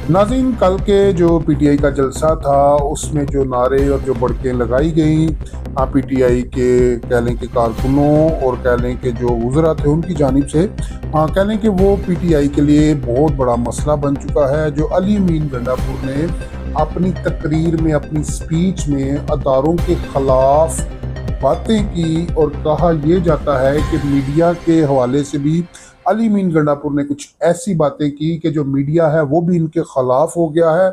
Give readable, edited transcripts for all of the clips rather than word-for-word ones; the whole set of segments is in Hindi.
नाज़रीन, कल के जो पीटीआई का जलसा था उसमें जो नारे और जो बड़कें लगाई गई पीटीआई के कह लें कि कारकुनों और कह लें कि जो वज़रा थे उनकी जानिब से कह लें कि वो पीटीआई के लिए बहुत बड़ा मसला बन चुका है। जो अली अमीन गंडापुर ने अपनी तकरीर में, अपनी स्पीच में अदारों के खिलाफ बातें की और कहा यह जाता है कि मीडिया के हवाले से भी अली मीन गंडापुर ने कुछ ऐसी बातें की कि जो मीडिया है वो भी इनके खिलाफ हो गया है।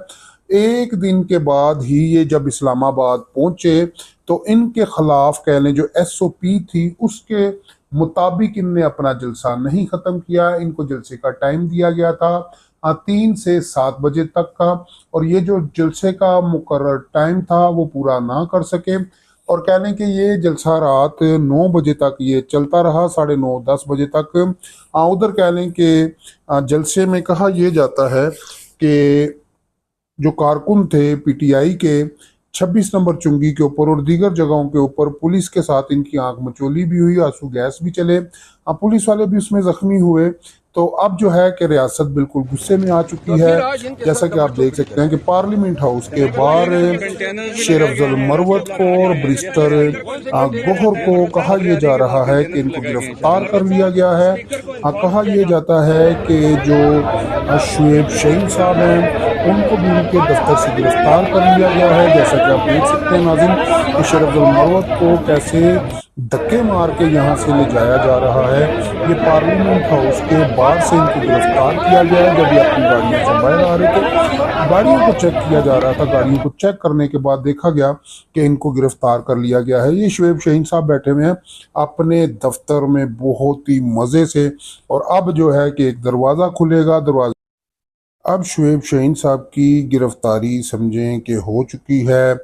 एक दिन के बाद ही ये जब इस्लामाबाद पहुंचे तो इनके खिलाफ कह लें जो एसओपी थी उसके मुताबिक इनने अपना जलसा नहीं ख़त्म किया। इनको जलसे का टाइम दिया गया था 3 से 7 बजे तक का, और ये जो जलसे का मुकर्रर टाइम था वो पूरा ना कर सके और कह लें कि ये जलसा रात 9 बजे तक ये चलता रहा, 9:30-10 बजे तक। उधर कह लें कि जलसे में कहा यह जाता है कि जो कारकुन थे पीटीआई के 26 नंबर चुंगी के ऊपर और दीगर जगहों के ऊपर पुलिस के साथ इनकी आंख मचोली भी हुई, आंसू गैस भी चले, पुलिस वाले भी उसमें जख्मी हुए। तो अब जो है कि रियासत बिल्कुल गुस्से में आ चुकी है। जैसा कि आप देख सकते हैं कि पार्लियामेंट हाउस के बाहर शेर अफजल मरवत को और ब्रिस्टर गोहर को कहा यह जा रहा है कि इनको गिरफ्तार कर लिया गया है। कहा यह जाता है कि जो शुएब शहीन साहब हैं उनको भी उनके दफ्तर से गिरफ्तार कर लिया गया है। जैसा कि आप देख सकते हैं नाज़रीन कि शेर अफजल मरवत को कैसे धक्के मार के यहाँ से ले जाया जा रहा है। ये पार्लियामेंट हाउस के बाहर से इनको गिरफ्तार किया गया है जब ये अपनी गाड़ियों से बाहर आ रहे थे। गाड़ियों को चेक किया जा रहा था, गाड़ियों को चेक करने के बाद देखा गया कि इनको गिरफ्तार कर लिया गया है। ये शुएब शहीन साहब बैठे हुए हैं अपने दफ्तर में बहुत ही मज़े से, और अब जो है कि एक दरवाज़ा खुलेगा। दरवाज़ा अब शुएब शहीन साहब की गिरफ्तारी समझें कि हो चुकी है,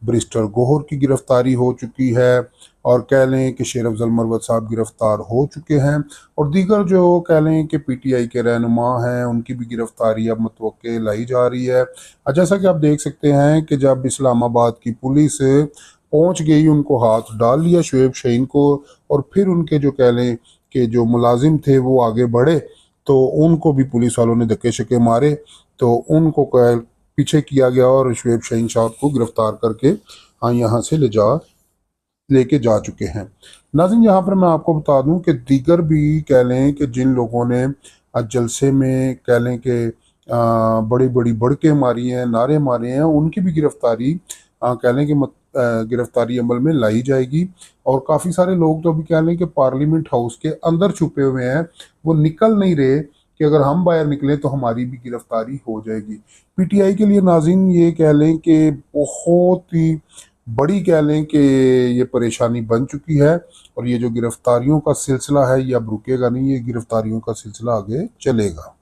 ब्रिस्टर गोहर की गिरफ्तारी हो चुकी है, और कह लें कि शेर अफजल मरवत साहब गिरफ्तार हो चुके हैं, और दीगर जो कह लें कि पीटीआई के रहनुमा हैं उनकी भी गिरफ्तारी अब मतवक्के लाई जा रही है। जैसा कि आप देख सकते हैं कि जब इस्लामाबाद की पुलिस पहुंच गई, उनको हाथ डाल लिया शुएब शहीन को, और फिर उनके जो कह लें कि जो मुलाजिम थे वो आगे बढ़े तो उनको भी पुलिस वालों ने धक्के शक्के मारे, तो उनको पीछे किया गया और शुएब शहीन साहब को गिरफ्तार करके यहाँ से लेके जा चुके हैं। नाज़रीन, यहाँ पर मैं आपको बता दूं कि दीगर भी कह लें कि जिन लोगों ने जलसे में कह लें कि बड़ी बड़ी बड़के मारी हैं, नारे मारे हैं, उनकी भी गिरफ्तारी कह लें कि गिरफ्तारी अमल में लाई जाएगी। और काफ़ी सारे लोग तो अभी कह लें कि पार्लियामेंट हाउस के अंदर छुपे हुए हैं, वो निकल नहीं रहे कि अगर हम बाहर निकले तो हमारी भी गिरफ्तारी हो जाएगी। पीटीआई के लिए नाज़रीन ये कह लें कि बहुत ही बड़ी कह लें कि ये परेशानी बन चुकी है, और ये जो गिरफ्तारियों का सिलसिला है ये अब रुकेगा नहीं, ये गिरफ्तारियों का सिलसिला आगे चलेगा।